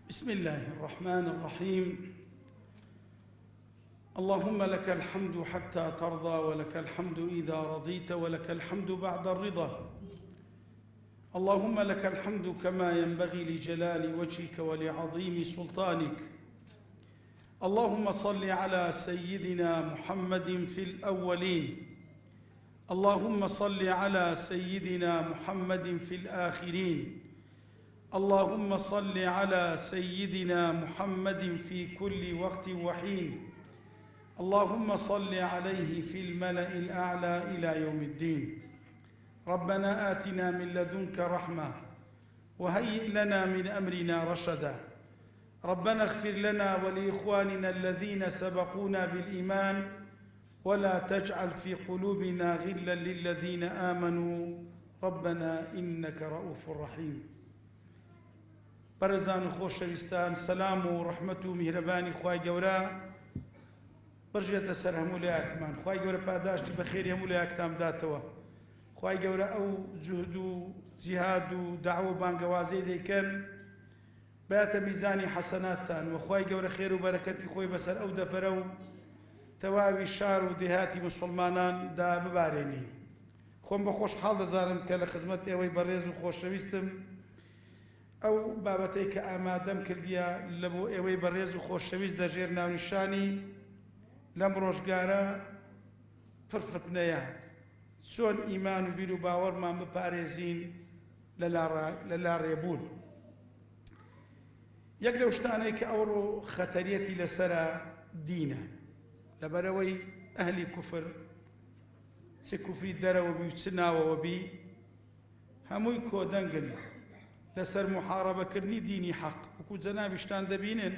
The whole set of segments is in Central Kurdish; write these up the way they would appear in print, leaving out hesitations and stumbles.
بسم الله الرحمن الرحيم. اللهم لك الحمد حتى ترضى، ولك الحمد إذا رضيت، ولك الحمد بعد الرضا. اللهم لك الحمد كما ينبغي لجلال وجهك ولعظيم سلطانك. اللهم صل على سيدنا محمد في الأولين، اللهم صل على سيدنا محمد في الآخرين، اللهم صل على سيدنا محمد في كل وقت وحين، اللهم صل عليه في الملأ الأعلى إلى يوم الدين. ربنا آتنا من لدنك رحمة وهيئ لنا من أمرنا رشدا. ربنا اغفر لنا ولإخواننا الذين سبقونا بالإيمان ولا تجعل في قلوبنا غلا للذين آمنوا ربنا إنك رؤوف رحيم. بەڕێزان و خۆشەویستان، سەلام و ڕەحمەت و میهرەبانی خوای گەورە بڕژێتە سەر هەموو لایەکمان. خوای گەورە پاداشتی بەخێری هەموو لایەکتان بداتەوە. خوای گەورە ئەو جوهد و جیهاد و داعوە و بانگەوازەی دەیکەن بایەتە میزانی حەسەناتتان، و خوای گەورە خێر و بەرەکەتی خۆی بەسەر ئەو دەفەرە و تەواوی شار و دێهاتی موسڵماناندا ببارێنی. خۆم بە خۆشحاڵ دەزانم کە لە خزمەت ئێوەی بەڕێز و خۆشەویستم ئەو بابەتەی کە ئامادەم کردیە لە بۆ ئێوەی بەڕێز و خۆشەویست دەژێر ناونیشانی لەم ڕۆژگارە فرفتنەیە، چۆن ئیمان و بیر و باوەڕمان بپارێزین لەلا ڕێبوون. یەک لەو شتانەی کە ئەوڕۆ خەتەریەتی لەسرە دینە، لەبەرەوەی ئەهلی کوفر چ کوفری دەرەوە بی و چ ناوەوە بی هەمووی کۆدەنگن لەسەر محارەبەکردنی دینی حەق. وەکو جەنابیشتان دەبینن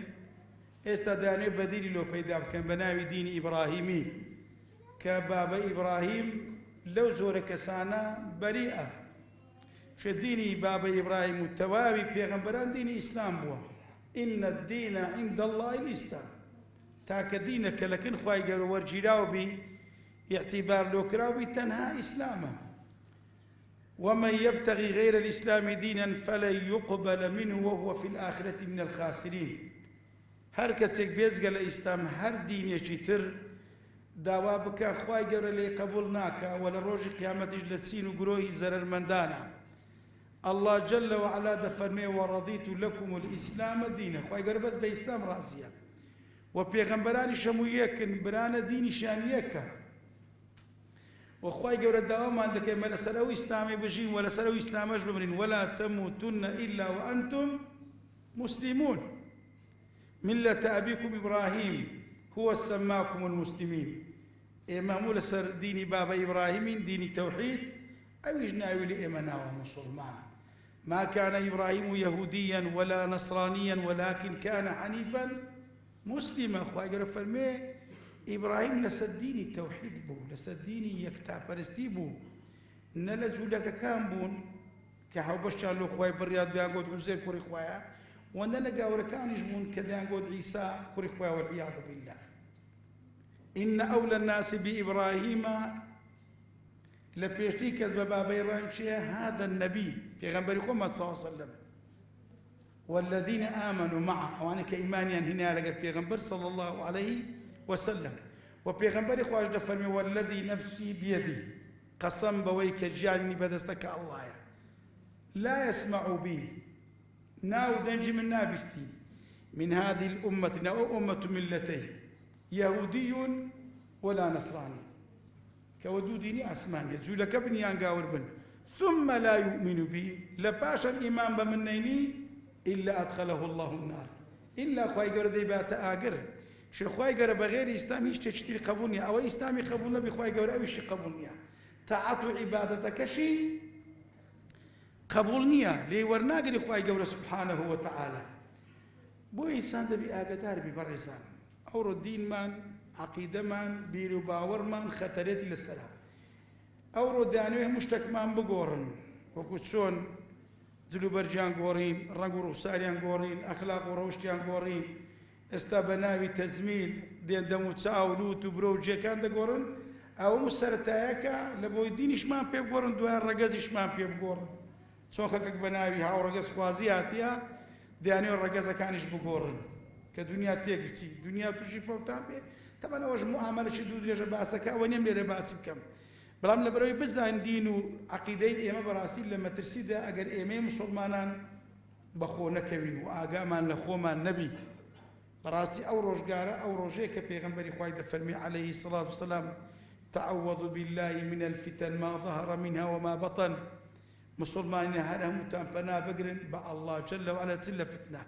ئێستا دانێ بەدیلی لۆ پەیدا بکەن بە ناوی دینی ئیبراهیمی، کە بابە ئیبراهیم لەو زۆرە کەسانە بەریئە. چێ دینی بابە ئیبراهیم و تەواوی پێغەمبەران دینی ئیسلام بووە. ئین الدین عند الله الئیسلام. تاکە دینە کە لەکن خوای گەورە وەرگیراو بی، اعتیبار لۆکراو بی، تەنها ئیسلامە. ومن يبتغي غير الإسلام دينا فلن يقبل منه وهو في الآخرة من الخاسرين. هر کەسێک بێزگە لە ئیسلام هەر دینێکی تر داوا بکە خوای گەورە لێ قبول ناکە، و لە ڕۆژی قیامەتیش لە چین و گرۆهی زەرەرمەندانە. الله جل وعلا دەفەرمێ وەڕەضیت لەکم الئیسلام دینە. خوای گەورە بەس بە ئیسلام ڕازیە، و پێغەمبەرانیش هەموو یەکن، برانە دینیشان یەکە. وخواي جورا الدوام عندك ما لسلو إسلامي بجين ولا سلو إسلام أجبرين ولا تموتن إلا وأنتم مسلمون ملة أبيكم إبراهيم هو سماكم المسلمين. إمام لسر ديني بابا إبراهيم ديني توحيد أو يجناوي لإيمانا ومسلمان. ما كان إبراهيم يهوديا ولا نصرانيا ولكن كان حنيفا مسلما. خواي جورا فرمي إبراهيم لسديني التوحيد بو، لسديني يكتاب فرستي بو، نلزو لك كان بون كحو بشار له خواي بالرياض ديان قود عزير كوري خوايا، ونلقى وركان يجمون كديان قود عيسى كوري خوايا والعياذ بالله. إن أولى الناس بإبراهيم لبيشتي كذب بابا إبراهيم هذا النبي في غنبري خمس صلى الله عليه وسلم والذين آمنوا معه. وأنا كإيمانيا هنا لقى في غنبر صلى الله عليه وسلم. وبيغمبري خواج دفرمي والذي نفسي بيدي قسم بويك جاني بدستك الله لا يسمع بي ناو دنجي من نابستي من هذه الأمة أو أمة ملتي يهودي ولا نصراني كودوديني أسمان يزولك بني أنقاور بن ثم لا يؤمن بي لباشا الإيمان بمنيني إلا أدخله الله النار. إلا خواي قرد بات آقر شو خواي قرر بغير إسلامي تشتري قبولني أو إسلامي قبولنا بخواي قرر أو شي قبولني تعطوا عبادتك شي قبولني لي ورناقري خواي قرر سبحانه وتعالى. بو إنسان دبي آقدار ببرزان أورو الدين من عقيدة من بيرو باور من خطريتي للسلام أورو دانوه مشتك من بقورن وكتشون زلو برجان قورين رنقو رخصاريان قورين أخلاق وروشتيان قورين استا بناوي تزميل دين دمو تساولوت وبرو جيكان دقورن او مسرتايكا لبو دينش مان بيب قورن دوان رقزش مان بيب قورن چون خلقك بناوي هاو رقز خوازياتيا دەیانێ ڕەگەزەکانیش بگۆڕن کە دنیا تێک بچی دنیا تووشی فەوتان بێ تەبەن ئەوەش موعامەلەشی دوو درێژە باسەکە ئەوە نیم لێرە باسی بکەم بەڵام لەبەرەوەی بزان دین و عەقیدەی ئێمە بەڕاستی لە مەترسیدا ئەگەر ئێمەی مسڵمانان بەخۆ نەکەوین و ئاگامان لە خۆمان نەبی بەڕاستی ئەو ڕۆژگارە ئەو ڕۆژەیە کە پێغەمبەری خوای دەفەرمی عەلەیهی سەڵات وسەلام تعوذوا بالله من الفتن ما ظهر منها وما بطن مسلمان هەر هەمووتان پەنا بگرن بە ئەڵڵا جەل وعەلا لە فتنە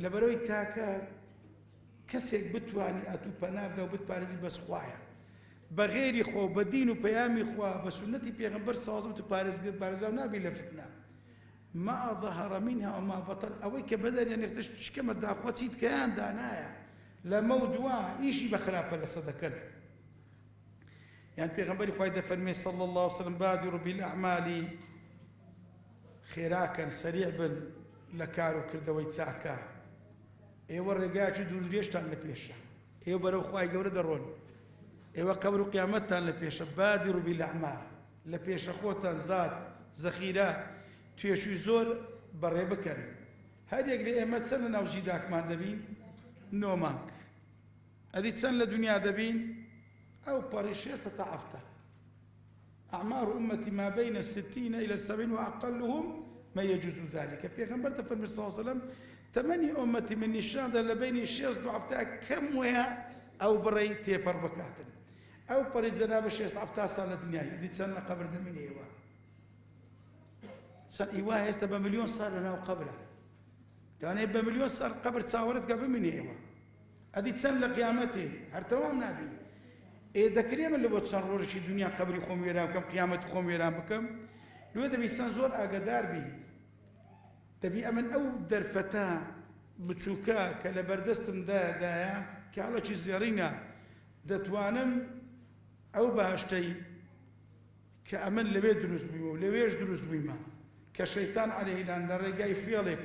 لەبەرەوەی تاکە کەسێک بتوانی ئەتوو پەنا بدە و بتپارێزی بەس خوایە بە غێری خۆ بە دین و پەیامی خوا بە سونەتی پێغەمبەر سەڵات و پارێزراو نابی لە فتنە ما ظهر منها وما بطن ئەوەی کە بەدەریان نێختش چکەمە داخوا چیت کەیان دانایە لەمە و دوا ئیشی بە خراپە لەسە دەکەن يعني پیغمبر خوای دەفەرمێ صلى الله عليه وسلم بادروا بالأعمال خێراکەن سریع بن لە کار و کردەوەی چاکە ئێوە ڕێگایکی دوور درێژتان لە پێشە ئێوە بەرەو خوای گەورە دەڕۆن ئێوە قەبر و قیامەتتان لە پێشە بادروا بالأعمال لە پێشە خۆتان زات زەخیرە توێشوی زۆر بەڕێ بکەن هەر یەک لە ئێمە چەند لە ناو ژیداکمان دەبین 9 مانگ ئەدی چەند لە دنیا دەبین أو باريشيستا تعفته أعمار أمتي ما بين 60 إلى 70 وأقلهم ما يجوز ذلك بيغمبر تفرمي صلى الله عليه وسلم 8 أمتي من نشان اللي بين الشيس ضعفتها كم ويا أو بري تيبر بكاتن أو بري جناب الشيس ضعفتها صار الدنيا دي سنة قبر من إيوا سنة إيوا هيستا بمليون صار لنا وقبره يعني بمليون صار قبر تصاورت قبل من إيوا هذه سنة قيامتي هرتوام نبي دەکرێ من لە بۆ چەند ڕۆژێکی دنیا قەبری خۆم وێران بکەم قیامەتی خۆم وێران بکەم لێ دەبیستان زۆر ئاگادار بی دەبی ئەمن ئەو دەرفەتە بچووکە کە لە بەردەستمدایە کە هەڵەکی زێڕینە دەتوانم ئەو بەهەشتەی کە ئەمن لەوێ دروست بوویمە و لەوێش دروست بوویمە کە شەیتان عەلەیهیدان لە ڕێگای فێڵێک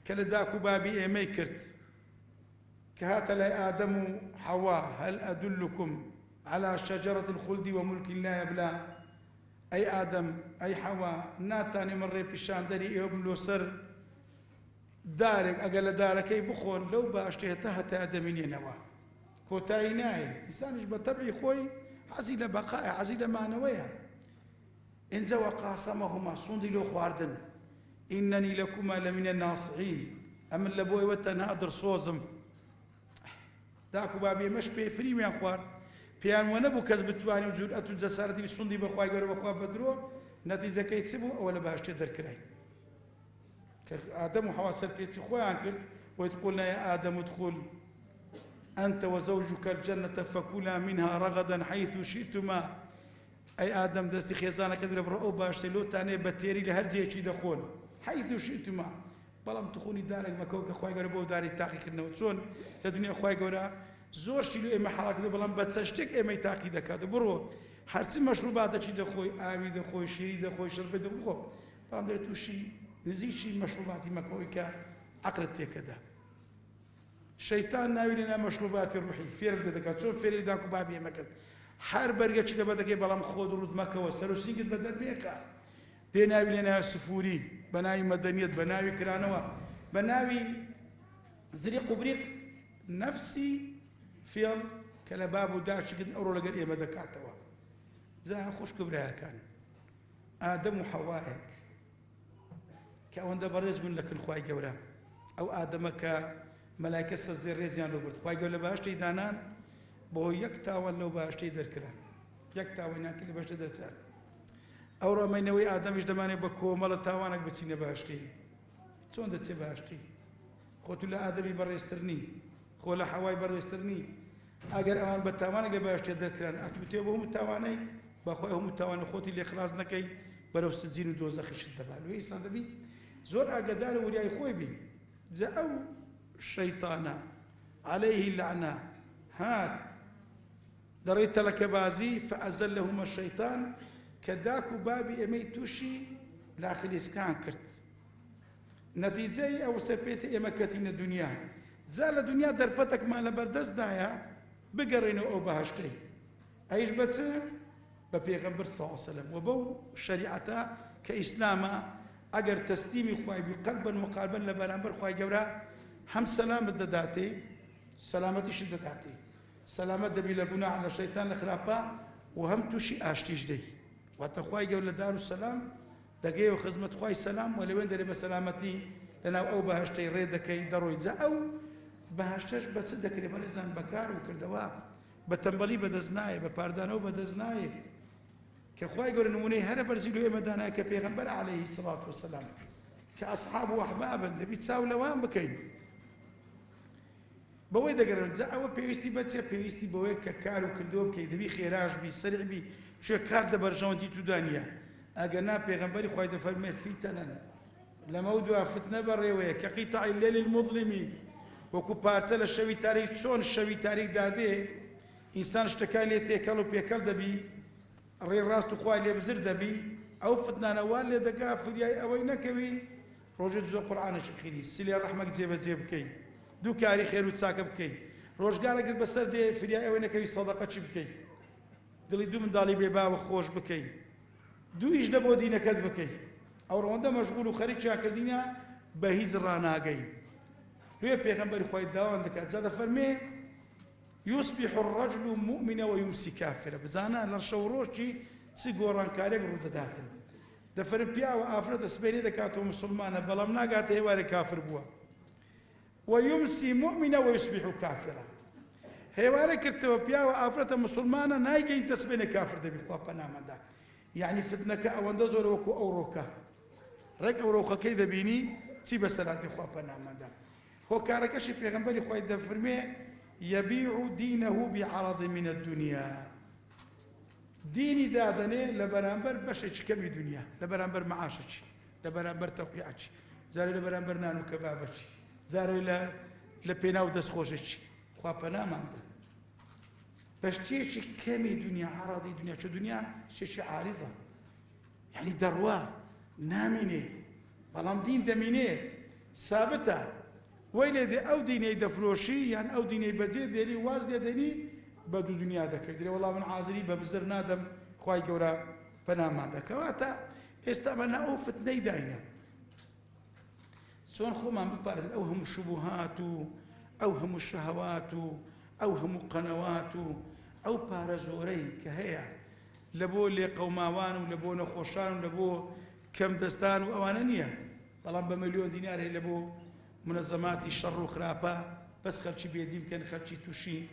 کە لە داک و بابی ئێمەی کرد کە هاتە لای ئادەم و حەوا هەل ئەدولکم على شجرة الخلد وملك لا يبلى أي آدم أي حواء ناتاني من ريب الشاندري يوم لو سر دارك أقل دارك أي بخون لو باشتهتها تادمين ينوى كوتاي ناي إنسانش بطبعي خوي عزيل بقاء عزيل معنوية إن زوى قاسمهما صندي لو خواردن إنني لكما لمن الناصحين أمن لبوي وتنادر صوزم داكو بابي مش بيفري من خوارد پیان ونبو کەس بتوانی و جورئەت و جەسارەتی سوندی بەخوای گەورە بەخوا بەدرۆ نەتیجەکەی چ بوو ئەوە لە باشتێ دەرکرای کە ئادەم و حەوا سەرپێچی خۆیان کرد وإذ قلنا يا آدم ادخل أنت وزوجك الجنة فكلا منها رغدا حيث شئتما أي آدم دەستی خێزانەکەت لە بڕۆ ئەو باشتەی لۆتانێ بە تێری لە هەر جێکی دەخۆن حيث شئتما بەڵام تخۆنی دارێک مەکەوە کە خوای گەورە بۆ داری تاقیکردنەوە چۆن لە دنیا خوای گەورە زۆر شیلو ئێمە حەڵاکردو بەڵام بە چەند شتێک ئێمەی تاقی دەکات بڕۆ هەرچی مەشروباتێکی دەخۆی ئاوی دەخۆی شیری دەخۆی شەربەت دەخۆ بەڵام دەرێت تووشی نزیکی مەشروباتی مەکەوەی کە عەقلت تێکەدا شەیتان ناوی لێنا مەشروباتی ڕوحی فێرت دەکات چۆن فێری داک و بابی ئێمە کرد هەر بەرگەکی لەبەر دەکەی بەڵام خۆت ڕوود مەکەوە سەر و سینگت بە دەربێکە دێ ناوی لێنا سفوری بە ناوی مەدەنیەت بە ناوی کرانەوە بە ناوی زریق و بریق نەفسی فێڵ کە لە باب و داچکرد ئەوڕۆ لەگەر ئێمە دەکاتەوە جا خوشک و برایەکان ئادەم و حەوایەک کە ئەوەندە بەڕێز بوون لە کنخوای گەورە ئەو ئادەمە کە مەلایکە سەجدەی ڕێزیان لۆ برد خوای گەورە لە باشتەی دانان بۆ یەک تاوان لەو باشتەی دەرکران یەک تاوانیانکە لە باشتە دەرکران ئەو ڕامەینەوەی ئادەمیش دەمانێت بە کۆمەڵە تاوانێک بچینە باشتەی چۆن دەچێ باشتەی خۆ تو لە ئادەمی بەڕێزترنی خۆ لە حەوای بەڕێزترنی ئەگەر ئەوان بە تاوانێک لە باشتێ دەرکران ئەتوتێ بۆ هەموو تاوانەی بەخۆی هەموو تاوانە خۆتی لێ خلاص نەکەی بەرەو سجین و دۆزەخیشت دەبات وێ ئێستا دەبی زۆر ئاگادار و وریای خۆی بی جا ئەو شەیتانە عەلەیهی اللعنە هات دەڕێت تەلەکەبازی فەئەزەلەهومە الشەیطان کە داک و بابی ئێمەی تووشی لاخلیسکان کرد نەتیجەی ئەو سەرپێچی ئێمە کەتینە دنیا زا لە دنیا دەرفەتێکمان لە بەردەستدایە بگەڕێنەوە ئەو بەهەشتەی ئەیش بە چ بە پێغەمبەر صلی الله علیه و سلم و بەو شەریعەتە کە ئیسلامە ئەگەر تەسلیمی خوای بی قەلبەن و قالبەن لە بەرامبەر خوای گەورە هەم سەلامت دەداتێ سەلامەتیشت دەداتێ سەلامەت دەبی لە گوناح لە شەیتان لە خراپە و هەم تووشی ئاشتیش دەی واتە خوای گەورە لە دار و سەلام دەگەیەوە خزمەت خوای سەلام و لەوێن دەرێ بە سەلامەتی لەناو ئەو بەهەشتەی ڕێ دەکەی دەڕۆی جا ئەو بەهەشتەش بە چ دەکرێت بەڕێزان بەکار و کردەوە بە تەمبەڵی بەدەست نایە بە پاردانەوە بەدەست نایە کە خوای گەورە نمونەی هەرە بەرزی لێ ئێمەدانایە کە پێغەمبەر عەلەیهی سەڵات وسەلام کە ئەسحاب و ئەحبابن دەبی چاو لەوان بکەین بەوەی دەگەڕن جا ئەوە پێویستی بەچێ پێویستی بەوەی کە کار و کردەوە بکەی دەبی خێراش بی سەرع بی شوێ کار دەبەرژەوەندی توودانیە ئەگەر نا پێغەمبەری خوای دەفەرمێ فیتەنەن لەمە دوا فتنە بەڕێوەیە کە قیتەعی اللەیل المظلمی وەکو پارچە لە شەوی تاریک چۆن شەوی تاریک دادێ ئینسان شتەکان لێ تێکەڵ و پێکەڵ دەبی ڕێ ڕاست و خوای لێ بزر دەبی ئەو فتنانەوان لێ دەگا فریای ئەوەی نەکەوی ڕۆژێک زۆر قورئانێکی بخوێنی سلێ ڕەحمەت جێبەجێ بکەی دوو کاری خێر و چاکە بکەی ڕۆژگارێکت بەسەر دێ فریای ئەوەی نەکەوی سەدەقە چی بکەی دڵی دوو منداڵی بێباوە خۆش بکەی دوو ئیش لە بۆ دینەکەت بکەی ئەو ڕەوەندە مەشغوڵ و خەریک چاکردینە بە هیچ ڕاناگەی لێ پێغەمبەری خوای داوام دەکات جا دەفەرمێ يصبح الرجل مؤمنا ويمسي كافرا بزانا لشو روشي چی گۆڕانکارێک ڕوودەداتن دەفەرم پیاوە ئافرەتە سبەینێ دەکاتەوە مسلمانە بەڵام ناگاتە هێوارێک کافر بووە ويمسي مؤمنا ويصبح كافرا هێوارێک کردەوە پیاوە ئافرەتە مسلمانە نایگەینتە سبەینێ کافر دەبی خوا پەنامەدا یعنی فتنەکە ئەوەندە زۆر وەکو ئەو ڕۆکە ڕێک ئەو ڕۆخەکەی دەبینی چی بەسەراتی خوا پەنامەدا هۆکارەکەشی پێغەمبەری خوای دەفەرمێ يبيع دينه بعرض من الدنيا ديني دادني لبرامبر بشش كمي دنيا لبرامبر معاشش لبرامبر توقيعش زاري لبرامبر نانو كبابش زاري لبيناو دس خوشش خوا بنا ما عنده باش تيجي كمي دنيا عرضي دنيا شو دنيا شي عارضة يعني دروا ناميني بلام دين دميني ثابته ويلي دي او ديني دفروشي يعني او ديني بدي ديري واز ديني بدو دنيا دكر والله من عازري ببزر نادم خواي قورا فنام عندك واتا استعملنا او فتني داينا سون خو ما ببارز اوهم الشبهات اوهم الشهوات اوهم قنوات او بارزوري كهيا لبو اللي قوماوان ولبو نخوشان ولبو كم دستان واوانانيه والله بمليون دينار لبو منظمات الشر وخرابة بس خلشي بيدي يمكن خلشي توشي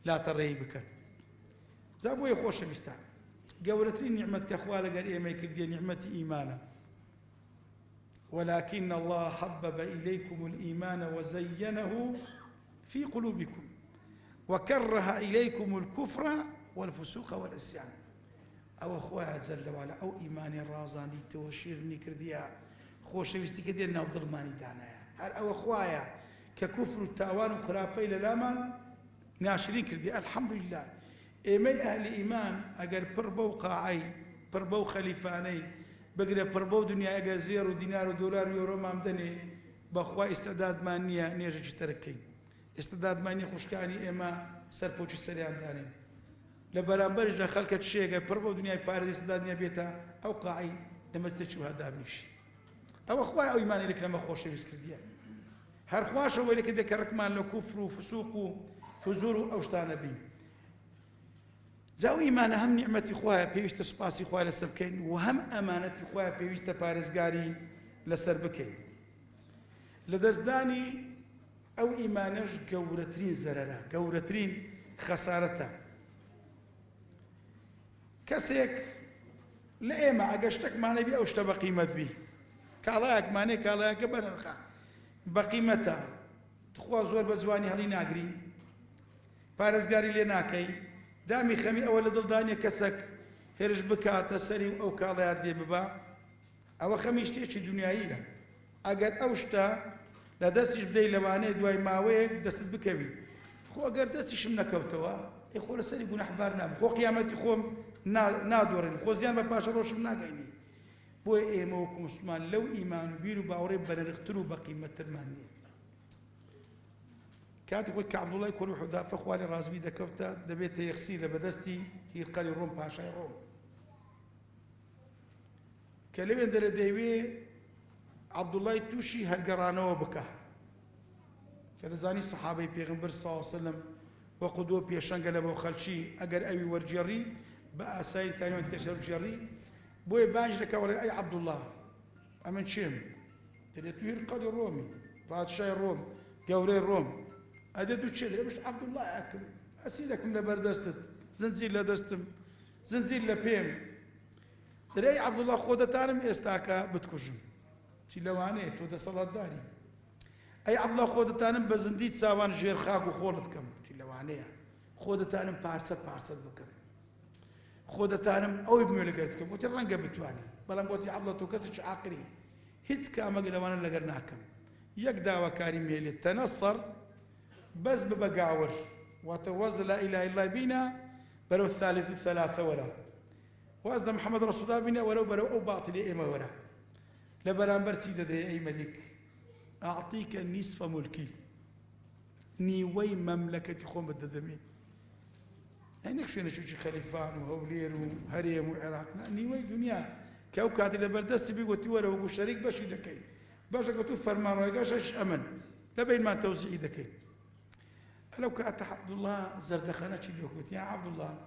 لا تري بكن زابو يخوش بيستا قولتني نعمة كخوالة قال إيه ما يكردي نعمة إيمانا ولكن الله حبب إليكم الإيمان وزينه في قلوبكم وكره إليكم الكفر والفسوق والعصيان أو أخويا جل وعلا أو إيماني الرازان دي توشيرني كرديا خوش بيستي كدي إنه ظلماني دانا هر أو أخوايا ككفر التاوان وخرابي للامان ناشرين كردي الحمد لله إيمي أهل إيمان أجر بربو قاعي بربو خليفاني بقرا بربو دنيا أجر زير ودينار ودولار ويورو مامدني بأخوا استعداد مانية نيجي تركي استعداد مانية خوشكاني إما سرپوچي سريان داني لبرامبرج لخلقة شيء أجر بربو دنيا بارد استعداد دنيا بيتا أو قاعي لما تشوف هذا بنيشي أو أخويا أو إيماني لك لما خوش بسكرديا هر خواشة ويلك ديك ركمان لو كفر وفسوق وفجور أو شتانا بي زاو إيمان هم نعمة إخويا بيوست سباسي إخويا لسربكين وهم أمانة إخويا بيوست بارزقاري لسربكين لدزداني أو إيمانش قورترين زررا قورترين خسارتا كسيك لإيما أقشتك ما نبي أو اشتبه قيمة بي كالاك ماني كالاك بنرخا بقيمتها تخوا زور بزواني هلي ناقري پارێزگاری لێ ناکەی دامی خەمی ئەوە لە دڵدانیە کەسێک هێرش بکاتە سەری ئەو کاڵەیان دێ ببا ئەوە خەمی شتێکی دنیاییە ئەگەر ئەو شتە لە دەستیش بدەی لەوانەیە دوای ماوەیەک دەستت بکەوی خۆ ئەگەر دەستیشم نەکەوتەوە ئەی خۆ لەسەری گونەحبار نابم خۆ قیامەتی خۆم نادۆڕێن خۆ زیان بە پاشە ڕۆژم ناگەینی بۆیە ئێمە وەکو موسڵمان لەو ئیمان و بیر و باوەڕێ بەنرختر و بەقیمەتترمان نییە كاتب وك عبد الله يكون حذافة خوالي رازبي دكوتا دبيت يغسيل بدستي هي قالي روم باشا روم كلمة در ديوي عبد الله توشي هالقرانو بكا كذا زاني الصحابة بيغمبر صلى الله عليه وسلم وقدوة بيشنقل أبو خلشي أجر أبي ورجري بقى ساين تاني وانتشر جري بوي بانج لك ولا أي عبد الله أمن شيم ترى تير قاد الرومي بادشاي الروم قوري الروم أديتو تشدري مش عبد الله أكم أسيلكم لبردستت زنزير لدستم زنزير لبيم ترى أي عبد الله خودة تانم استاكا بتكوجم تلوانه تو ده صلاة داري أي عبد الله خودة تانم بزنديت ساوان جير خاك وخولتكم تلوانه خودة تانم بارسة بكم خودة تانم أو يبنوا لقرتكم وترنقة بتواني بلان بوتي عبد الله توكسش عاقري هيتس كاما قلوانا لقرناكم يقدا وكاري ميلي تنصر بس ببقاور وتوز لا إله إلا الله بينا برو الثالث الثلاثة ورا وأزد محمد رسول الله بينا ولو برو أو باطل إيما ورا لبران برسيدة دي أي ملك أعطيك نصف ملكي نيوي مملكتي خوم بالددمي هينك شو نشوفي خليفان وهولير وهريم وعراق نيوي دنيا كوكاتي لبردست بيقول تورا وقول شريك باش يدكين باش قلتو فرمان ويقاش أمن لبين ما توزيع يدكين لو كانت عبد الله زردخانة شي يا عبد الله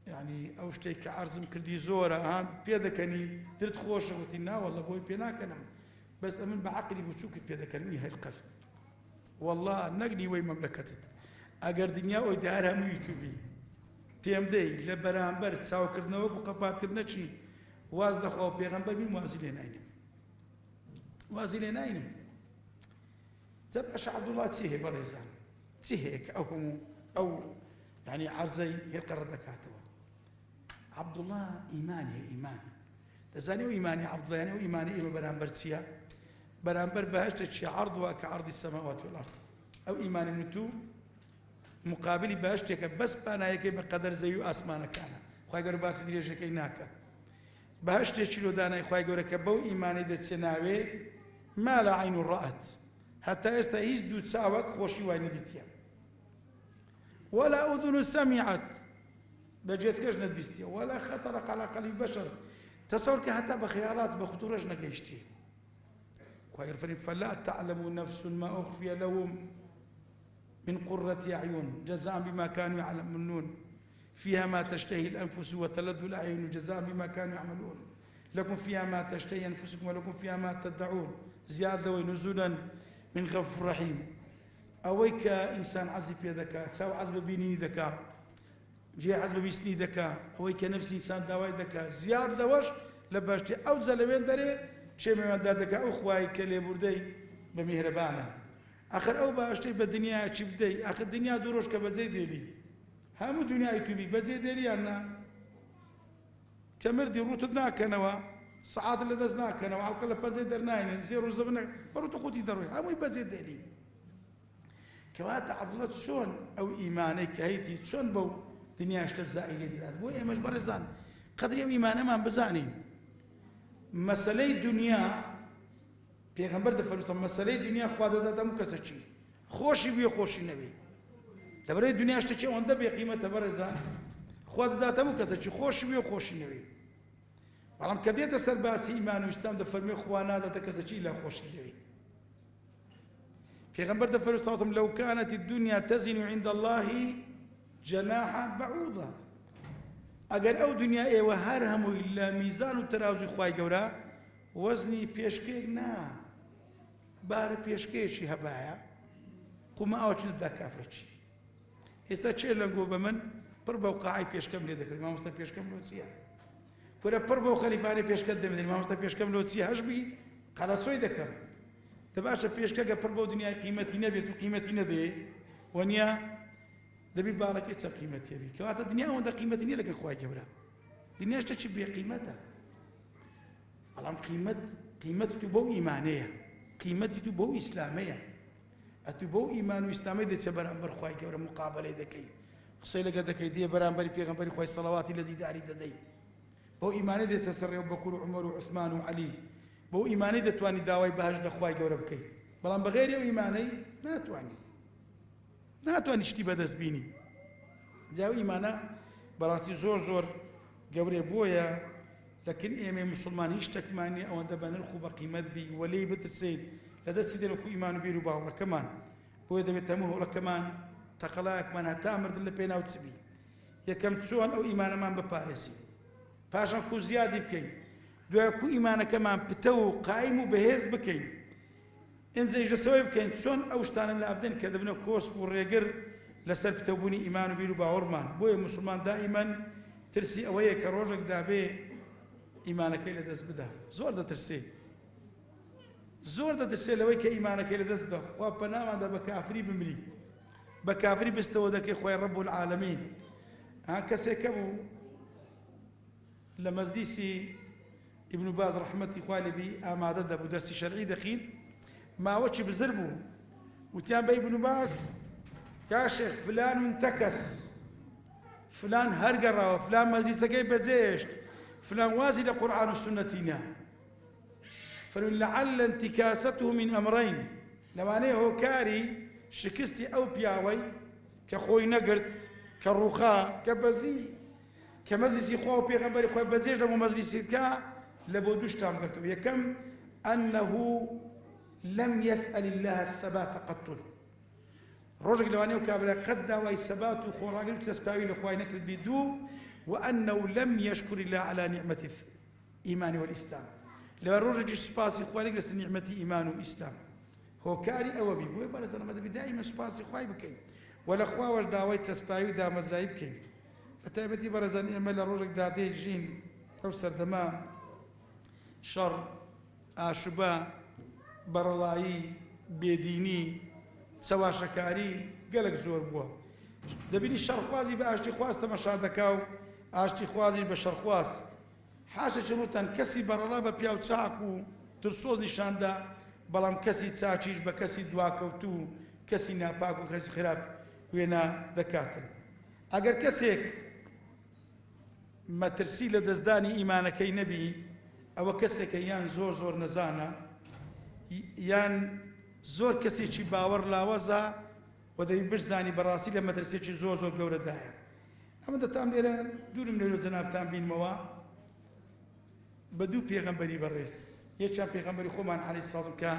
يعني أو شتي كعرزم كردي زورة ها بيدكني درت خوشة وتنا والله بوي بيناكنا بس أمن بعقلي بتشوك بيدكني هاي القل والله نقني وين مملكتك أجر دنيا ويدارها ميتوبي تيم دي لبرامبر تساو كرنا وقبات كرنا شيء واز دخوا بيغمبر بين وازلين عينهم وازلين عينهم زبش عبد الله تسيه بريزان تسيهك أو يعني عرزي يقرر دكاتره عبد الله إيمان تزاني وإيماني عبد الله يعني وإيماني إيما برامبر تسيا برامبر بهشت شي عرضها كعرض السماوات والأرض أو إيمان النتو مقابل بهشتك بس بانا يكي بقدر زيو آسمانا كان خواهي قرر باس دريجة كيناكا بهشت شلو دانا خواهي قرر كبو إيماني دت سناوي ما لا عين رأت حتى يستهيز دو تساوك خوشي وين ديتيا ولا أذن سمعت بجيت كاش ندبستيا ولا خطرق على قلب بشر تصورك حتى بخيارات بخطورج نقيشتي ويرفرين فلا تعلم نفس ما أخفي لهم من قرة أعين جزاء بما كانوا يعملون فيها ما تشتهي الأنفس وتلذ الأعين جزاء بما كانوا يعملون لكم فيها ما تشتهي أنفسكم ولكم فيها ما تدعون زيادة ونزولا من غفور رحيم أويك إنسان عزب يدك ساو عزب بيني ذكاء جي عزب بيسني ذكاء أويك نفس إنسان دواي ذكاء زيادة وش لباشتي أو زلمين داري شيء من دار ذكاء أخواي كلي بردي بمهربانة آخر أو باشتي بالدنيا شي بدي آخر الدنيا دوروش كبزي ديلي هم الدنيا يتوبي بزي ديلي أنا تمردي روتنا كنوا ساعات اللي دزنا كنوا على القلب بزي درناين زيرو زبنا بروتو خودي دروي هم يبزي ديلي كوات عبد الله شون أو إيمانك هيتي شون بو دنيا اشتزائي دي بو إيه مش برزان قدر يوم إيمانه ما بزانين مسألة الدنيا پیغمبر د فرمود مسئله دنیا خو د دم کسچی خوشی بی خوشی نبی دبره دنیا شته چې اونده به قیمت برزه خو د دم کسچی خوشی بی خوشی نبی علم کدی د سرباسی ایمان او اسلام د فرمی خوانه د کسچی لا خوشی نبی پیغمبر د فرمود صلی الله علیه وسلم لو كانت الدنيا تزن عند الله جناح بعوضه اگر او دنیا ای و هر هم الا میزان و ترازو خوای ګورا وزنی پیشکێک نا بارە پێشکەیەکی هەبایە قومە ئەوچ ندا کافرەچی ئێستا چێ لەنگۆ بە من پڕ بەو قاعی پێشکەم لێ دەکرد مامۆستا پێشکەم لۆ چییە پورە پڕ بەو خەلیفانەی پێشکەت دەبێت مامۆستا پێشکەم لۆ چییە هەشبی قەلەسۆی دەکەم دەباشە پێشکەکە پڕ بەو دنیای قیمەتی نەبێت و قیمەتی نەدەیێ وەنیا دەبی باڵەکەی چەند قیمەتی هەبی کەواتە دنیا ئەوەندە قیمەتی نییە لەگەڵ خوای گەورە دنیا شتێکی بێ قیمەتە بەڵام قیمەتی بۆ ئیمانەیە قیمەتی بۆ ئیسلامەیە ئەتو بۆ ئیمان و ئیسلامی دەچێ بەرامبەر خوای گەورە مقابلەی دەکەی قسەی لەگە دەکەی دێ بەرامبەری پێغەمبەری خوای سەڵاواتی لە دیداری دەدەی بۆ ئیمانەی دەچێ سەر ڕێو بەکوور و عومەر و عوسمان و عەلی بۆ ئیمانەی دەتوانی داوای بەهەشت لە خوای گەورە بکەی بەڵام بەغێر ئەو ئیمانەی ناتوانی شتی بەدەست بینی جا ئەو ئیمانە بەڕاستی زۆر گەورەیە بۆیە لكن ئێمە مسلمان هیچ شتێکمان نییە ئەوەندە بە نرخ و بە قیمەت بی وەلێی بترسین لە دەستی دێڵکو ئیمان و بیر و باوەڕەکەمان بۆیە دەبێت هەموو هەوڵەکەمان تەقەڵایەکمان هەتا مردن لە پێناو چبی یەکەم چۆن ئەو ئیمانەمان بپارێسین پاشان کو زیادی بکەین دوای کو ئیمانەکەمان پتە و قایم و بەهێز بکەین ئینجەش لەسەوەی بکەین چۆن ئەو شتانە لە ئابدەن کە دەبنە کۆسپ و ڕێگر لەسەر پتەبوونی ئیمان و بیر و باوەڕمان بۆیە مسلمان دائیمەن ترسی ئەوەیە کە ڕۆژێک دابێ ئیمانەکەی لەدەست بدا زۆر دەترسێ زۆر دەترسێ لەوەی کە ئیمانەکەی لەدەست بدا خوا پەناماندا بە کافری بمری بە کافری بستەوە دەکەی خۆی ڕەب العالەمین کەسێکە بوو لە مەجلیسی ئیبن باز ڕەحمەتی خوا لێبی ئامادە دەبوو دەرسی شەرعی دەخین ماوەکی بزر بوو وتیان بە ئیبن باز یا شێخ فلان منتەکەس فلان هەرگەڕاوە فلان مەجلیسەکەی بەجێهێشت فلان وازي لقرآن والسنة فلن لعل انتكاسته من أمرين لو أنا هو كاري شكستي أو بياوي كخوي نقرت كالرخاء كبزي كمجلس خواه بيغنبري خواه بزيج لما مجلس كا لبودوش تام قرتو يكم أنه لم يسأل الله الثبات قط رجل لو أنا وكابلا قد داوي الثبات وخوراقل تسباوي لخواي نكرت بيدو وأنه لم يشكر الله على نعمة الإيمان والإسلام لو رجع سباسي خوالي لس نعمة إيمان وإسلام هو كاري أو بي بوي برز أنا مدبي دائما سباسي خوالي بكين ولا خوا وش داوي تسبايو دا مزراي بكين فتابتي برز أنا إعمل رجع دادي جين أو سردما شر آشوبا برلاي بيديني سوا شكاري قالك زور بوا دبيني الشرخوازي بأشتي خواز تمشى دكاو ئاشتی خوازیش بە شەرخواز حاشە چنوتان کەسی بەڕەڵا بە پیاو چاک و ترسۆز نیشاندا بەڵام کەسی چاچیش بە کەسی دواکەوت و کەسی ناپاک و کەسی خراپ وێنە دەکاتن ئەگەر کەسێک مەترسی لە دەستدانی ئیمانەکەی نەبی ئەوە کەسێکە یان زۆر زۆر نەزانە یان زۆر کەسێکی باوەڕ لاوەزە و دەبی بشزانی بەڕاستی لە مەترسێکی زۆر زۆر گەورەدایە ئەمە دەتام لێرە دوورم لێرە جەنابتان بینمەوە بە دوو پێغەمبەری بەڕێز یەکیان پێغەمبەری خۆمان عەلەیهی سڵام کە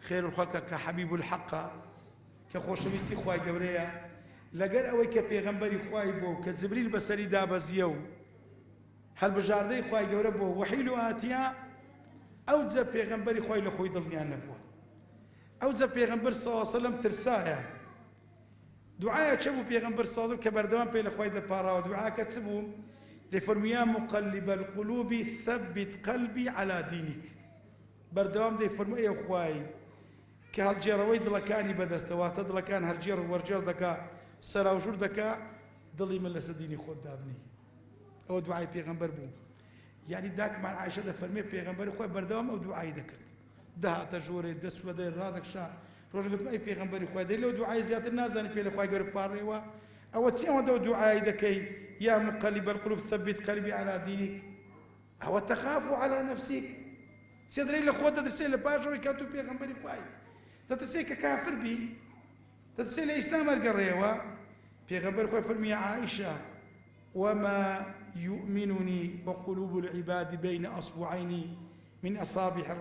خێر الخەڵقە کە حەبیب الحەقە کە خۆشەویستی خوای گەورەیە لەگەر ئەوەی کە پێغەمبەری خوای بوو کە جبریل بەسەری دابەزیە و هەڵبژاردەی خوای گەورە بووە وەحی و ئاتیا ئەو جە پێغەمبەری خوای لە خۆی دڵنیان نەبووە ئەو جە پێغەمبەر صلی الله عەلەیهی وسەلەم ترسایە دعاء شبو بيغمبر صازم كبردوان بين اخوي دبارا ودعاء كتسبو ديفرميا مقلب القلوب ثبت قلبي على دينك بردوان ديفرمو اي اخوي كهالجيروي دلكاني بدستوات دلكان هالجير ورجر دكا سرا وجور دكا دلي من لسديني خود دابني او دعاء بيغمبر بو يعني داك مع عائشه دفرمي بيغمبر اخوي بردوان او دعاء ذكرت ده تجوري دسوه دير رادك شا روز قلت ما أي پیغمبری خدا دلوا دعای زیادر نازنی پیل خدا گر پاره و أو تسمع دو دعای دكي يا مقلب القلوب ثبت قلبي على دينك أو تخاف على نفسك سيدري لخوات ترسل لباجو يكاتو پیغمبری خدا تترسل ككافر بي تترسل إسلام القريوة پیغمبر خدا فرمي عائشة وما يؤمنني وقلوب العباد بين أصبعين من أصابع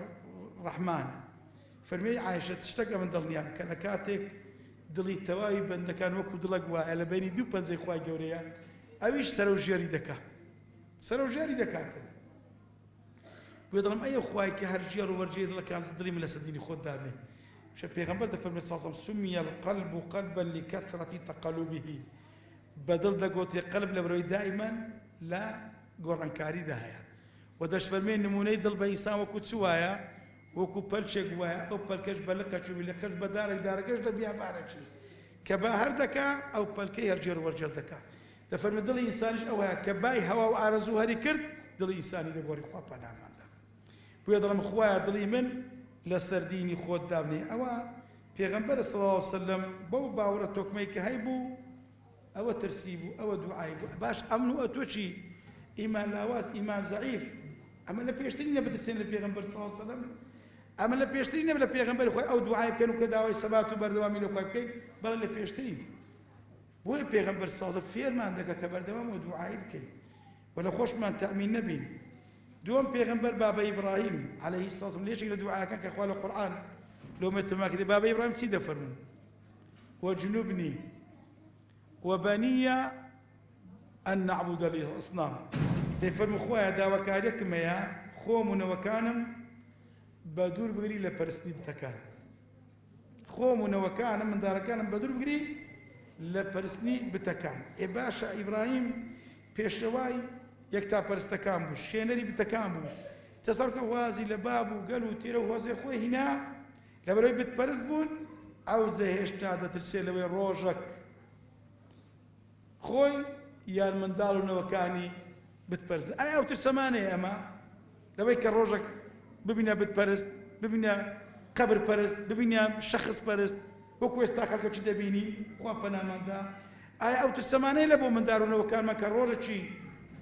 الرحمن فرمي عائشة تشتكى من دڵنیان کە لە کاتێک دڵی تەواوی بەندەکان وەکو دڵک وایە لە بینی دوو پەنجەی خوای گەورەیە ئەویش سەرۆژێری دەکات سەرۆژێری دەکاتن بۆیە دڵم ئەیە خوای کە هەر ژێر و وەرجێ دڵەکان دڵی من لە سەدینی خۆت دابنێ شە پێغەمبەر دەفەرمێ ساسەم سمي القلب قلبا لكثرة تقلبه بەدڵ دەگوتێ قەلب لە بەرەوەی دائیمەن لە گۆڕانکاریدا هەیە و دەشفەرمێ نمونەی دڵ بە ئینسان وەکو چ وایە وەکو پەلچێک وایە ئەو پەلکەش بە لقەچووی لەقەش بە دارێک دارەکەش لە بیابانەچی کە با هەر دەکا ئەو پەلکەی هەرجێر وەرجێر دەکا دەفەرمێ دڵی ئینسانیش ئەو هەیە کە بای هەوا و ئارەزوو هەری کرد دڵی ئینسانی دەگۆڕی خوا پەناماندا بۆیە دڵم خوایە دڵی من لە سەردینی خۆت دابنێ ئەوە پێغەمبەر صلی الله علیه وسلم بەو باوەڕە تۆکمەی کە هەیبوو ئەوە ترسی بوو ئەوە دوعای بوو باش ئەمن و ئەتۆچی ئیمان لاواز ئیمان زەعیف ئەمە لە پێشترین نە بترسێن لە پێغەمبەر صلی الله علیه وسلم ئەمە لە پێشترین نە لە پێغەمبەری خۆی ئەو دوعای بکەن و کە داوای سەبات و بەردەوامی لە خۆی بکەین بەڵێ لە پێشترین بۆیە پێغەمبەر سازە فێرمان دەکە کە بەردەوام و دوعای بکەین و لە خۆشمان تەئمین نەبین دوم پیغمبر بابا إبراهيم عليه الصلاة والسلام ليش يقول دعاء كان كأخوال القرآن لو مت ما كذا بابا إبراهيم سيدا فرمون وجنبني وبني أن نعبد الأصنام دفرم خويا دا وكارك ميا خومنا وكانم بدور بغري لبرسني بتكان خومنا وكانم من دار كانم بدور بغري لبرسني بتكان إباشا إبراهيم بيشواي يكتا برستكان بو شينري بتكان بو تصرك وازي لبابو قالوا تيرو وازي خوي هنا لبروي بتبرز بون عاوزة هشتا دا ترسل لوي روجك خوي يا من دارو نوكاني بتبرز أي أو ترسمانة أما لبي كروجك ببنا بتبرز ببنا قبر برز ببنا شخص برز وكو استاخر كتش دبيني خوان بنا من دا أي أو ترسمانة لبو من دارو نوكان ما كروجك شي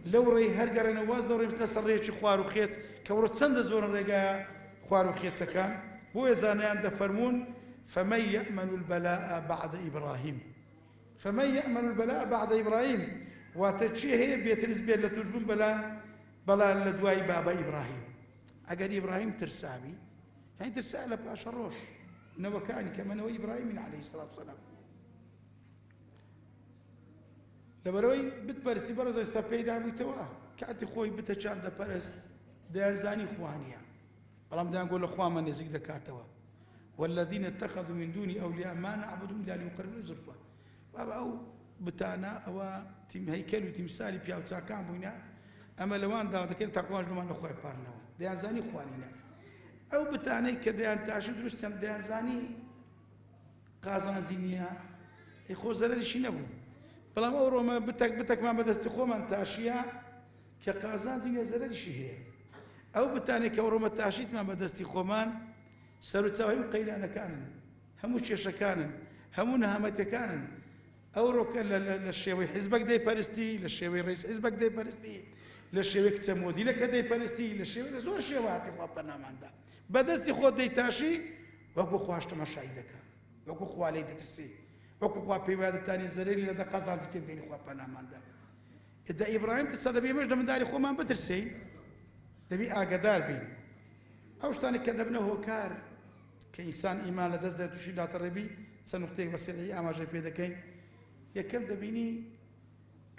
لو ري هرقر نواز دوري متنسر ريتش خوارو خيت كورو تسند زور ريقا خوارو خيت سكان بو يزانيان دفرمون فمن يأمن البلاء بعد إبراهيم فمن يأمن البلاء بعد إبراهيم وتشيه بيترز بيه لتجبون بلا لدواي بابا إبراهيم أقل إبراهيم ترسابي يعني ترسال باش الروش نوكاني كما نو إبراهيم عليه الصلاة والسلام لبروي بتبرسي برز استبيدا بيتوا كأنت خوي بتشان دا برست دا زاني خوانيا بلام دا نقول اخوان من نزيك دكاتوا والذين اتخذوا من دوني أولياء ما نعبدهم إلا ليقربونا زلفى بابا أو بتانا أو تيم هيكل وتمثالي بياو تاكام بوينا أما لوان دا ذكر تاكوانج نمان أخوي بارنوا دا زاني خوانينا أو بتاني كديان تاشي دروستان دا زاني قازان زينيا إخو زلال شي نبو بلام أورو ما بتك ما بدست خو من تاشيا كقازان زينيا زلال شي هي أو بتاني كورو ما تاشيت ما بدست خومان سرو تساويهم قيلانا كانن همو تشيشا كانن همو نهامت كانن أورو للشيوي حزبك دي بارستي للشيوي رئيس حزبك دي بارستي للشيوي كتمودي لك دي بارستي للشيوي لزور شيواتي خوابنا ماندا بدستي خود دي تاشي وكو خواشت ما شايدك وكو خوالي دي ترسي وكو خواب بيواد التاني الزريري لدى قازال زي بيبيني خوابنا ماندا إذا إبراهيم تصدى بيه مجد من داري خو ما بترسي دبي آقدار بين أوشتاني كذبنا هو كار كإنسان إيمان لدزد تشي لا تربي سنقطيك بسرعي أما جاي بيدكين يكم دبيني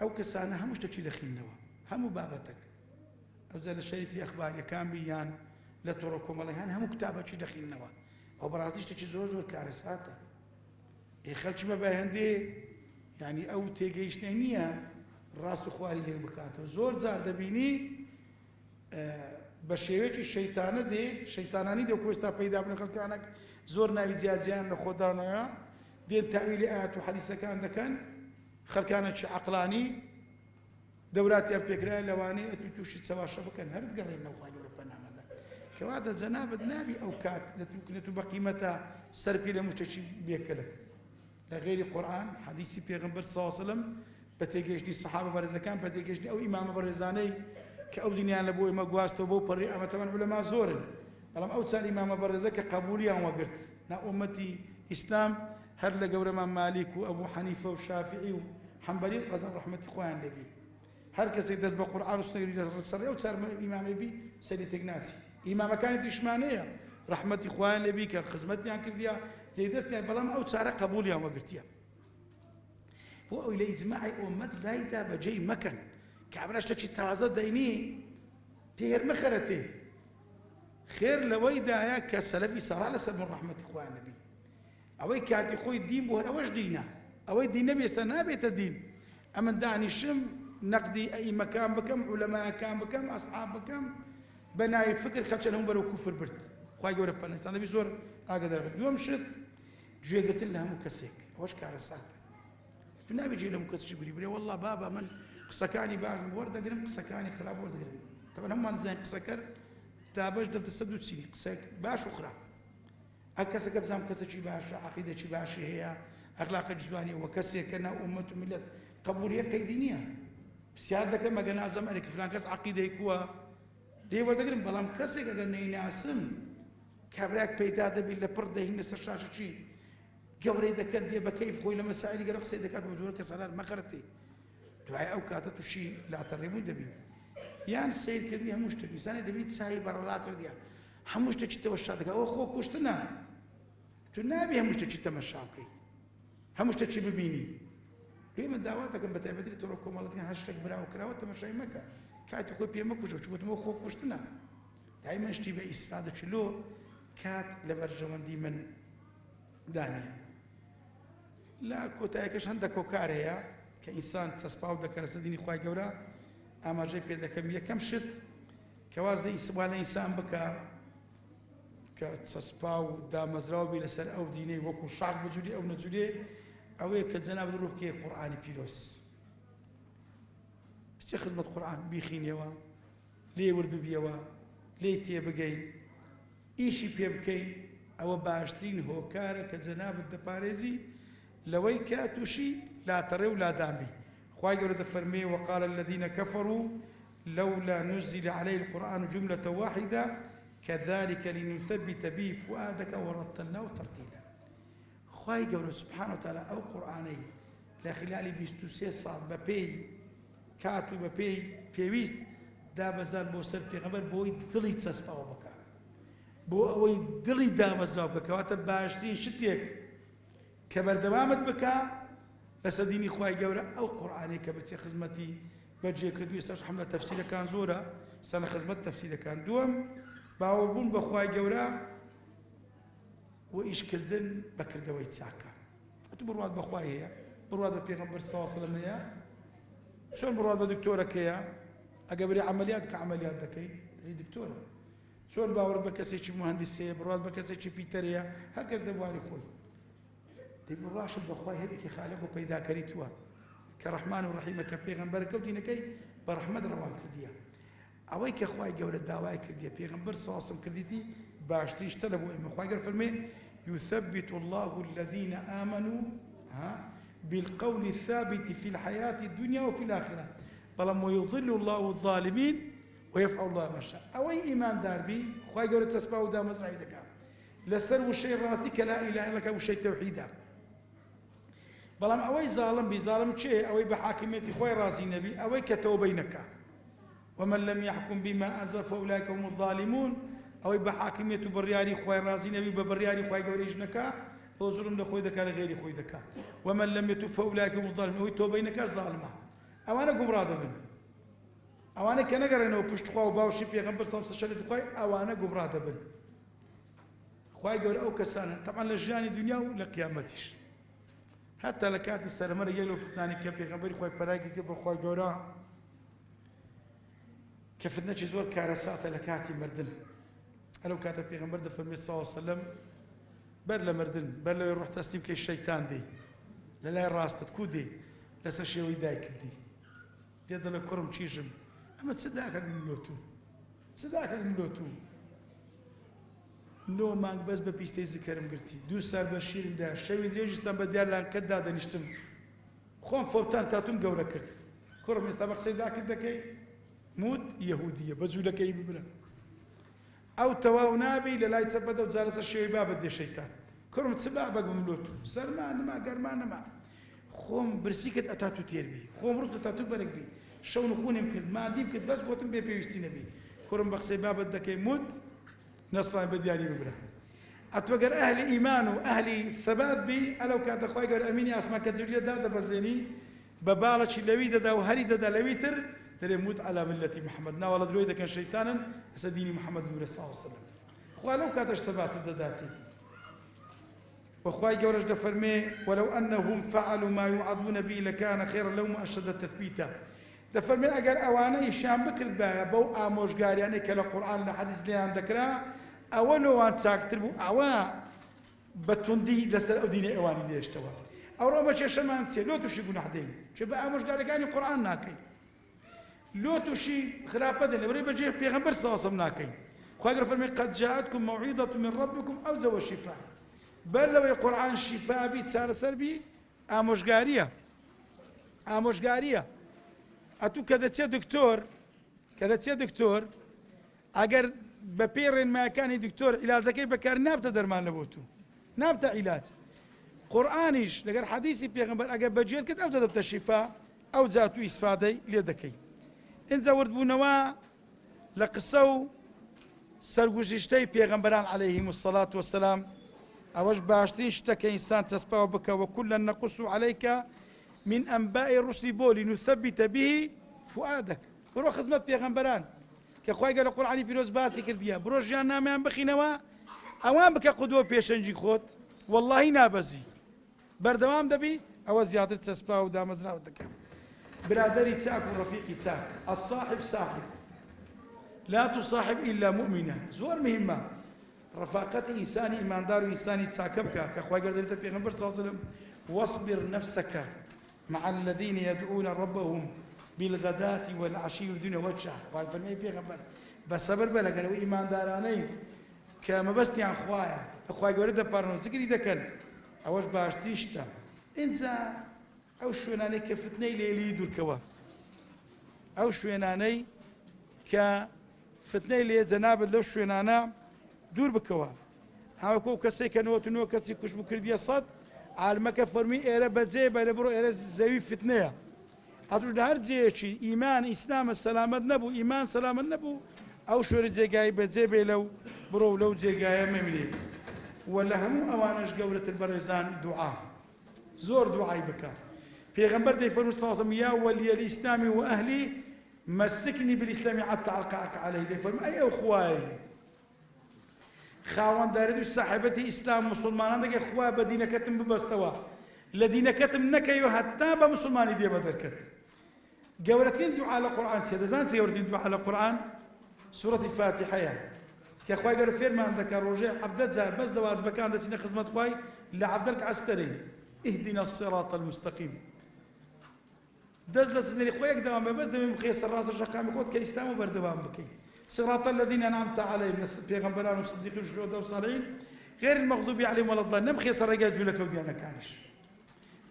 أو كسانة همش تشي دخين نوا همو بابتك أو زي الشريطي أخبار يكام بيان لا تركم الله هان همو كتابة تشي دخين نوا أو برازيش تشي زوزور كارساتا يخلش ما بهندي يعني أو تيجيش نينيا راس خواري لك بكاته زور زار دبيني بشيوتي الشيطانة دي شيطاناني دي وكوستا بيدا بن خلقانك زور ناوي زيازيان لخدانا دين تأويل آيات وحديثة كان دكان خلقانك عقلاني دورات يم بيكرا لواني اتوشي سوا شبكن هرد قرينا وخاي ربنا ماذا كوادا زنابد نابي او كات لتو بقيمتها سرقي لمشتشي بيكلك لغير القرآن حديثي بيغمبر صلى الله عليه وسلم بتيجيشني الصحابة برزكان بتيجيشني او امام برزاني كأو دنيا لبوي ما قواستو بو بري أما تمن علماء زورن ألم أو تسال إمام برزك قبوليا وقرت نا أمتي إسلام هر لقور إمام مالك وأبو حنيفة وشافعي وحنبلي رزق رحمة إخوان لبي هر كسي دز بقرآن وسنير السر أو تسال إمام أبي سيدي تجناسي إمام كانت إشمانية رحمة إخوان لبي كخدمتي عن كرديا زي دستي بلام أو تسال قبوليا وقرتيا هو إلى إجماعي أمت لا يدا بجي مكان كعبراش تشي تازه ديني تير مخرتي خير لويدا يا كسلفي صار على سلم رحمة إخوان النبي أوي كاتي خوي الدين بوهر أوش دينا أوي الدين نبي استنى بيت الدين أما دعني الشم نقدي أي مكان بكم علماء كان بكم أصحاب بكم بناي فكر خلش لهم برو كفر برد خوي جور بنا استنى بيزور أقدر يوم شت جوي قلت لها مكسيك وش كارسات تنابي جي لهم كسش بري والله بابا من قسكاني باش ورده قرم قسكاني خراب ورده قرم طبعا هم زين قسكر تابش دبت السد وتسيني قسك باش اخرى اكسك بزام كسشي باش عقيده شي باش هي اخلاق جزوانيه وكسي كنا امه ملت قبوليه قيدينيه بسيادة كما قلنا ازم عليك فلان كس عقيده كوا ليه ورده قرم بلام كسك قلنا يناسم كبراك بيدا دبي لبرده هنا سشاشه شي قبري اذا كان دي بكيف خوي لما سائل قال اخسي اذا كانت وزورك سلام ما خرتي دعاء أو كاتت شيء لا تريبون دبي یان سیرکردنی هەموو شتێک ئینسانی دەبێت چاوی بەڕەڵا کردیە هەموو شتێکی تەماشا دەکات ئەوە خۆ کوشتنە تو نابێ هەموو شتێکی تەماشا بکەی هەموو شتێکی ببینی دوێ من داوا دەکەم بە تایبەتی تۆڕە کۆمەڵەتیان هەر شتێک براوە کراوە تەماشای مەکە کاتی خۆی پێ مەکوژە چوتمەوە خۆ کوشتنە دایمەن شتی بە ئیسفادە چلۆ کات لە بەرژەوەندی من دانیە لا کۆتاییەکەش هەندێک کۆکار هەیە کە ئینسان چەسپاو دەکەن لەسەر دینی خوای گەورە ئاماژەی پێ دەکەم یەکەم شت کە واز دە ئیسوان لە ئینسان بکە کە چەسپا و دامەزراو بێ لەسەر ئەو دینەی وەکو شاق بجووری ئەو نەجوورێ ئەوەیە کە جەناب ڕوو بکەی قورئانی پیرۆز بچێ خزمەت قورئان بیخینەوە لێ وەرببیەوە لێی تێبگەی ئیشی پێ بکەی ئەوە باشترین هۆکارە کە جەنابت دەپارێزی لەوەی کە تووشی لاتەڕێ و لادانبی خوای گەورە دەفەرمێ وقال الذين كفروا لولا نزل عليه القرآن جملة واحدة كذلك لنثبت به فؤادك ورتلناه ترتيلا خوای گەورە سبحانه وتعالى ئەو قورئانەی لە خلالی 23 ساڵ بەپێی کات و بەپێی پێویست دابەزان بۆ سەر پێغەمبەر بۆی دڵی چەسپاوە بکە بۆ ئەوەی دڵی دامەزراو بکە کەواتە باشترین شتێک کە بەردەوامت بکە لەسەر دینی خوای گەورە ئەو قورئانەی کە بچێ خزمەتی بەجێکردنی ئێستاش حەملە تەفسیرەکان زۆرە سەر لە خزمەت تەفسیرەکان دووەم باوەڕبوون بە خوای گەورە و ئیشکردن بەکردەوەی چاکە ئەتوو بڕوات بەخوای هەیە بڕوات بە پێغەمبەر صلی الله علیه وسلم هەیە چۆن بڕوات بە دکتۆرەکەیە ئەگە بری عملیات کە عملیات دەکەی بری دکتۆرە چۆن باوەڕ بە کەسێکی مهندسەیە بڕوات بە کەسێکی پیتەرەیە هەر کەس دەبواری خۆی دەی بڕاشت بەخوای هەبێکی خالق و پەیداکەری تووە کە ڕەحمان و ڕەحیمە کە پێغەمبەر کەوتینەکەی بە ڕەحمەت ڕەوان کردیە ئەوەی کە خوای گەورە داوای کردیە پێغەمبەر صلی الله علیه وسلم کردیتی باشترین شتە لە بۆ ئێمە خوای گەورە فەرمێ يثبت الله الذين آمنوا بالقول الثابت في الحياة الدنيا وفي الآخرة بەڵام ويضل الله الظالمين ويفعل الله ما شاء ئەوەی ئیمان دار بی خوای گەورە چەسپا و دامەزرایی دەکات لەسەر وشەی ڕاستی کە لا إله إلا الله وشەی تەوحیدە بەڵام ئەوەی زاڵم بی زاڵم چێ ئەوەی بە حاکمیەتی خۆی ڕازی نەبی ئەوەی کە تەوبەی نەکا ومن لم يحكم بما أنزل فأولئك هم الظالمون ئەوەی بە حاکمیەت و بڕیاری خۆی ڕازی نەبی بە بڕیاری خوای گەورەیش نەکا ئەو زوڵم لە خۆی دەکات لە غێری خۆی دەکات ومن لم يتب فأولئك هم الظالمون ئەوەی تەوبەی نەکا زاڵمە ئەوانە گومڕا دەبن ئەوانە کە نەگەڕێنەوە پشتخوا و باوشی پێغەمبەر صلی الله علیه وسلم خوای ئەوانە گومڕا دەبن خوای گەورە ئەو کەسانە طبعا لە ژیانی دنیا و لە قیامەتیش حتى لە کاتی سەرمەرە یەک لەو فتنانی کە پێغەمبەری خوای پەنای گرتێ بە خوای گەورە کە فتنەی زۆر کارەساتە لە کاتی مردن ئەلەو کاتە پێغەمبەر دەفەرمێ صلی الله علیه وسلم بەر لە مردن بەر لەوەی ڕوح تەسلیم بکەی شەیتان دێ لە لای ڕاستت کو دێ لەسەر شێوەی دایکردی پێ دەڵێ کوڕم چیژم ئەمە چ داکەک ملۆتو چ داکەک ملۆتو نۆ مانگ بەس بە پیستەی زکەرم گرتی دوو سال بە شیرمدا شەوی درێژستان بە دیار لانکەتدا دەنیشتم خۆم فۆتان تاتوم گەورە کرد کوڕم ئێستا بە قسەی داکرد دەکەی موت یەهودیە بە جوولەکەی ببرە ئەو تەواو نابی لە لای چەپەدە و جارە سەر شێوەی بابەت دێ شەیتان کوڕم چ بابەک ملۆتو سەرمان نەما گەرمان نەما خۆم برسیکت ئەتاتو تێربی خۆم ڕوت ئەتاتو بەرەک بی شەو نخونم کرد مادیم کرد بەس گۆتم بێ پێویستی نەبی کوڕم بە قسەی بابەت دەکەی موت نەسڕای بە دیاری ببرە ئەتوەگەر ئەهلی ئیمان و ئەهلی ثەبات بی ئەلەو کاتە خوای گەورە ئەمینی ئاسمان کە جبریل دادەبەزێنی بە باڵێکی لەوی دەدا و هەری دەدا لەوی تر دەرێ موت على ملەتی محەممەد ناوەڵە درۆی دەکەن شەیتانن لەسەر دینی محەممەد نورە صلی الله علیه وسلم خوا لەو کاتەش ثەباتت دەداتی وخواي جورج دفرمي ولو أنهم فعلوا ما يوعظون به لكان خيرا لهم وأشد تثبيتا دفرمي أجر أوانا يشام بكرت بها بو آموش قارياني كلا قرآن لحديث لي عن ذكرى أولو وان ساكتر بو أوا بتندي لسر أوديني أواني دي اشتوا أو رأى شيء شمان سي لو تشي قنا حدين شبه آموش قارياني قرآن ناكي لو تشي خلافة دي لبري بجيه بيغمبر صلى الله عليه وسلم ناكي خواي فرمي قد جاءتكم موعظة من ربكم أو زو الشفاء بل لو القرآن شفاء بي تسار سربي آموشگارية أتو كذا تسي دكتور أجر ببيرن ما كان دكتور علاج زكي بكار نابتا درمان لبوتو نابتا علاج قرآنيش لقر حديثي بيغمبر أجر بجيل كده أو تدبت الشفاء أو ذاتو إسفادي ليدكي ئینجا وردبوونەوە لە قسە و سەرگوزیشتەی پێغەمبەران عەلەیهیمو السەڵات وەسەلام ئەوەش باشترین شتە کە ئینسان چەسپاوە بکە وەکوڵەن نەقوس عەلەیکە من ئەنبائی ڕوسلی بۆ لینوثەبیتە به فؤادەک بڕۆ خزمەت پێغەمبەران کە خوای گەورە لە قورئانی پیرۆز باسی کردیە بڕۆ ژیان نامەیان بخینەوە ئەوان بکە قودوە پێشەنجی خۆت وەڵڵاهی نابەزی بەردەوام دەبی ئەوە زیاتر چەسپا و دامەزراوت دەکە برادەری چاک و ڕەفیقی چاک الصاحب صاحب لا تصاحب إلا مؤمنا زۆر مهمە ڕەفاقەتی ئینسانی ئیماندار و ئینسانی چاکە بکە کە خوای گەورە دەێتە پێغەمبەر صلی الله عليه وسلم واصبر نفسك مع الذين يدعون ربهم بالغداة والعشي يريدون وجهه خوای فەرمێ پێغەمبەر بەسەبر بە لەگەرەوە ئیماندارانەی کە مەبەستیان خوایە خوای گەورە دەپارڕنەوە زگری دەکەن ئەوەش باشترین شتە ئینجا ئەو شوێنانەی کە فتنەی لێلی دوورکەوە ئەو شوێنانەی کە فتنەی لێ جەنابەت لەو شوێنانە دوور بکەوە هاوەکو ئەو کەسێک کە 99 کەسی کوش بوو کردیە سەد عالمەکە فەرمی ئێرە بەجێ بە لە بڕۆ ئێرە زەوی فتنەیە هەتوش لە هەر جێیەکی ئیمان ئیسلامە سەلامەت نەبوو ئیمان سەلامەت نەبوو ئەو شوێنی جێگایی بەجێ بێ لەو بڕۆ لەو جێگایە مەمرێ وە لە هەموو ئەوانەش گەورەتر بەڕێزان دوعا زۆر دوعای بکە پێغەمبەر دەیفەرمووی صلی الله عليه وسلم یا وەلیە الئیسلام وئەهلی مسكني بالإسلام حتى ألقاك عليه دەیفەرمووی ئەی ئەو خوای خاوەندارێت و ساحبەتی ئیسلام مسلمانان دەگەی خوا بە دینەکەتم ببەستەوە لە دینەکەتم نەکەیەوە هەتا بە مسلمانی دێمە دەرکەت گەورەترین دوعا لە قورئان چییە دەزانن چی گەورەترین دوعا لە قورئان سوورەتی فاتحەیە کە خوای گەورە فێرمان دەکات ڕۆژێ 17 جار بەس دەواجبەکان دەچینە خزمەت خوای لە عەبدەلک عەستەرەی اهدنا الصراط المستقيم دەست لە سنەری خۆیەک دەوام بە بەس دەبێ بخێ سەرڕاستە ژەقامی خۆت کە ئیسلام و بەردەوام بکەیت صراط الذين أنعمت عليهم پێغەمبەران و صدیقین و شوهەدا و صالحین غير المغضوب عليهم ولا الضالين نەبخێ سەرڕێگای جوولەکە و گیانەکانیش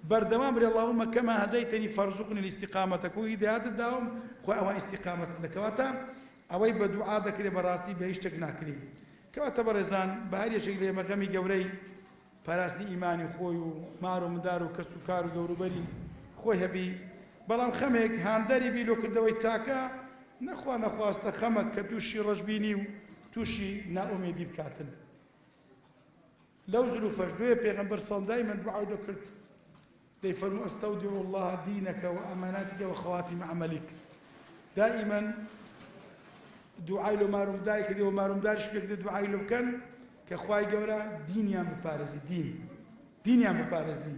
بەردەوام بێ اللهم كما هديتني فارزقني الاستقامة کە هیدایەتت داوم خۆی ئەوە ئیستیقامەت دەکەواتە ئەوەی بە دوعا دەکرێت بەڕاستی بە هیچ شتێک ناکرێت کەواتە بەڕێزان بە هەر یەکێک لە ئێمە غەمی گەورەی پاراستنی ئیمانی خۆی و مار و مندار و کەس و کار و دەوروبەری خۆی هەبی بەڵام خەمێک هاندەری بی لۆکردەوەی چاکە نەخوا نەخواستە خەمەک کە تووشی ڕەشبینی و تووشی نائومێدی بکاتن لەو زلوفەش دوێ پێغەمبەر سەڵدای من دوعاو دەکرد دەیفەرموو ئەستەودیع الله دینەکە و ئەماناتیکە و خواتیم عەمەلیک دائیمەن دوعای لە مارومداری کردی و مارومداریش فێکردە دوعای لە بکەن کە خوای گەورە دینیان بپارێزی دینیان بپارێزی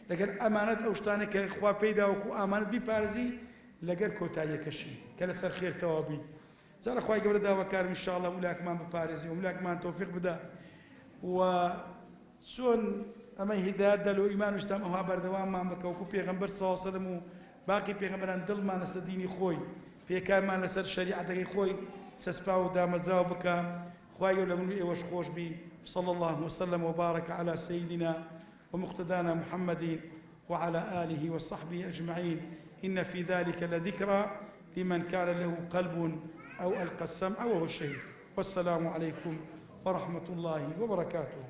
لەگەر ئەمانەت ئەو شتانە کە خوا پێیداوەکو ئامانەت بیپارێزی لەگەر کۆتاییەکەشی کە لەسەر خێرتەوە بی جا لە خوای گەورە داواکارم ئینشاءڵڵا ولاکمان بپارێزی و ولاکمان تەوفیق بدە و چۆن ئەمەی هیدایەت دەل و ئیمان و ئیسلام ئەوها بەردەواممان بکە وەکو پێغەمبەر صلی الله علیه وسلم و باقی پێغەمبەران دڵمان لەسەر دینی خۆی پێکارمان لەسەر شەریعەتەکەی خۆی چەسپا و دامەزراو بکە خوای گەورە لە من و ئێوەش خۆش بی صلى الله وسلم وبارك على سيدنا ومقتدانا محمد وعلى آله وصحبه أجمعين إن في ذلك لذكرى لمن كان له قلب أو ألقى السمع وهو الشهيد والسلام عليكم ورحمة الله وبركاته